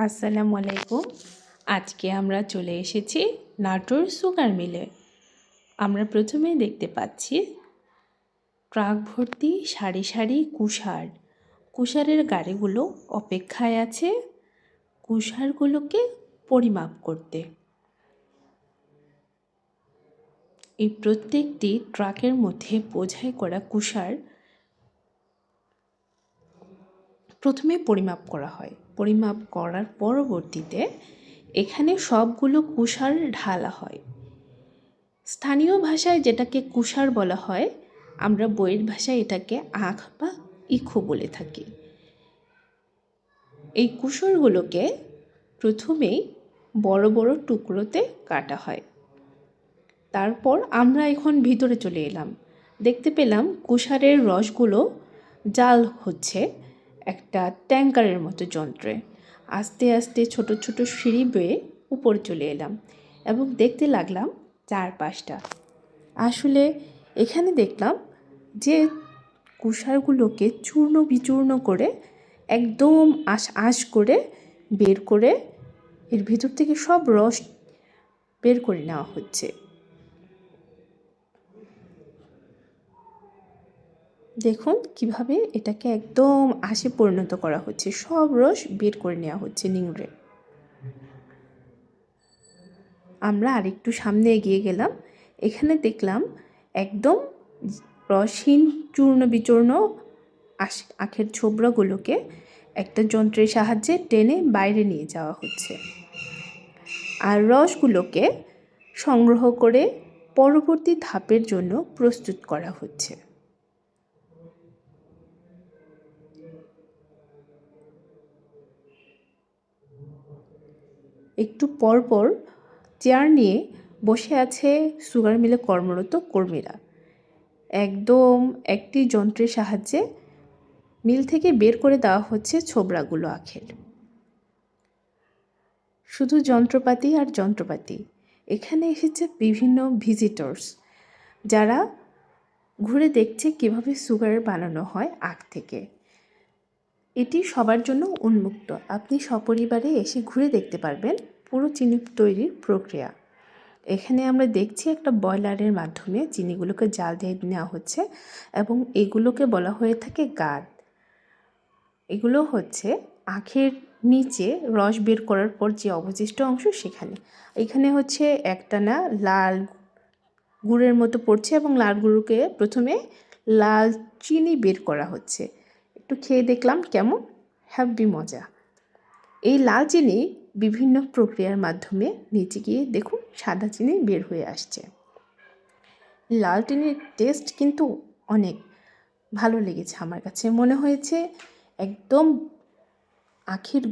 আসসালামু আলাইকুম। আজকে আমরা চলে এসেছি নাটোর সুগার মিলে। আমরা প্রথমেই দেখতে পাচ্ছি ট্রাক ভর্তি সারি সারি কুষারের গাড়িগুলো অপেক্ষায় আছে কুষারগুলোকে পরিমাপ করতে। এই প্রত্যেকটি ট্রাকের মধ্যে বোঝাই করা কুষার প্রথমে পরিমাপ করা হয়। পরিমাপ করার পরবর্তীতে এখানে সবগুলো কুষার ঢালা হয়। স্থানীয় ভাষায় যেটাকে কুষার বলা হয়, আমরা বইয়ের ভাষায় এটাকে আখ বা ইখো বলে থাকি। এই কুষারগুলোকে প্রথমেই বড় বড় টুকরোতে কাটা হয়। তারপর আমরা এখন ভিতরে চলে এলাম। দেখতে পেলাম কুষারের রসগুলো জাল হচ্ছে একটা ট্যাঙ্কারের মতো যন্ত্রে। আস্তে আস্তে ছোট ছোট সিঁড়ি বেয়ে উপরে চলে এলাম এবং দেখতে লাগলাম চারপাশটা। আসলে এখানে দেখলাম যে কুষারগুলোকে চূর্ণ বিচূর্ণ করে একদম আঁশ করে বের করে এর ভিতর থেকে সব রস বের করে নেওয়া হচ্ছে। দেখুন কিভাবে এটাকে একদম আঁশে পরিণত করা হচ্ছে, সব রস বের করে নেওয়া হচ্ছে নিংড়ে। আমরা আরেকটু সামনে এগিয়ে গেলাম। এখানে দেখলাম একদম রসহীন চূর্ণ বিচূর্ণ আখের ছোবড়াগুলোকে একটা যন্ত্রের সাহায্যে টেনে বাইরে নিয়ে যাওয়া হচ্ছে, আর রসগুলোকে সংগ্রহ করে পরবর্তী ধাপের জন্য প্রস্তুত করা হচ্ছে। একটু পরপর চেয়ার নিয়ে বসে আছে সুগার মিলে কর্মরত কর্মীরা। একদম একটি যন্ত্রের সাহায্যে মিল থেকে বের করে দেওয়া হচ্ছে ছোবড়াগুলো আখের। শুধু যন্ত্রপাতি আর যন্ত্রপাতি। এখানে এসেছে বিভিন্ন ভিজিটর্স, যারা ঘুরে দেখছে কিভাবে সুগার বানানো হয় আখ থেকে। এটি সবার জন্য উন্মুক্ত। আপনি সপরিবারে এসে ঘুরে দেখতে পারবেন পুরো চিনি তৈরির প্রক্রিয়া। এখানে আমরা দেখছি একটা বয়লারের মাধ্যমে চিনিগুলোকে জাল দিয়ে নেওয়া হচ্ছে এবং এগুলোকে বলা হয়ে থাকে গাদ। এগুলো হচ্ছে আখের নিচে রস বের করার পর যে অবশিষ্ট অংশ, এখানে হচ্ছে একটানা লাল গুড়ের মতো পড়ছে এবং লাল গুঁড়োকে প্রথমে লাল চিনি বের করা হচ্ছে। একটু খেয়ে দেখলাম কেমন, হ্যাভি মজা। এই লাল চিনি বিভিন্ন প্রক্রিয়ার মাধ্যমে নিচে গিয়ে দেখুন সাদা চিনি বের হয়ে আসছে। লাল চিনির টেস্ট কিন্তু অনেক ভালো লেগেছে আমার কাছে। মনে হয়েছে একদম আখের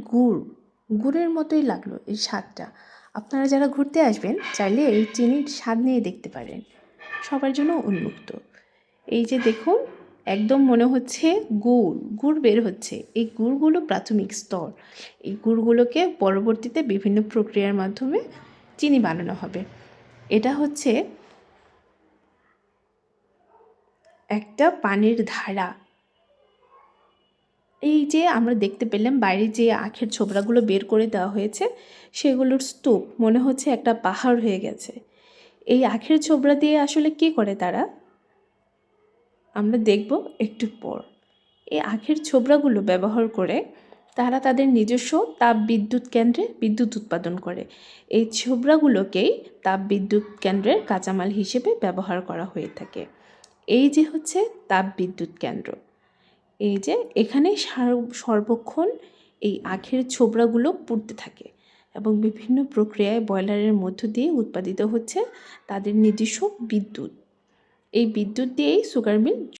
গুড়ের মতোই লাগলো এই স্বাদটা। আপনারা যারা ঘুরতে আসবেন চাইলে এই চিনির স্বাদ নিয়ে দেখতে পারেন, সবার জন্য উন্মুক্ত। এই যে দেখুন একদম মনে হচ্ছে গুড় বের হচ্ছে। এই গুড়গুলো প্রাথমিক স্তর। এই গুড়গুলোকে পরবর্তীতে বিভিন্ন প্রক্রিয়ার মাধ্যমে চিনি বানানো হবে। এটা হচ্ছে একটা পানির ধারা। এই যে আমরা দেখতে পেলাম বাইরে যে আখের ছোবড়াগুলো বের করে দেওয়া হয়েছে, সেগুলোর স্তূপ মনে হচ্ছে একটা পাহাড় হয়ে গেছে। এই আখের ছোবড়া দিয়ে আসলে কী করে তারা, আমরা দেখব একটু পর। এই আখের ছোবড়াগুলো ব্যবহার করে তারা তাদের নিজস্ব তাপবিদ্যুৎ কেন্দ্রে বিদ্যুৎ উৎপাদন করে। এই ছোবড়াগুলোকেই তাপবিদ্যুৎ কেন্দ্রের কাঁচামাল হিসেবে ব্যবহার করা হয়ে থাকে। এই যে হচ্ছে তাপবিদ্যুৎ কেন্দ্র। এই যে এখানে সর্বক্ষণ এই আখের ছোবড়াগুলো পুড়তে থাকে এবং বিভিন্ন প্রক্রিয়ায় বয়লারের মধ্য দিয়ে উৎপাদিত হচ্ছে তাদের নিজস্ব বিদ্যুৎ। এই বিদ্যুৎ দিয়েই সুগার মিল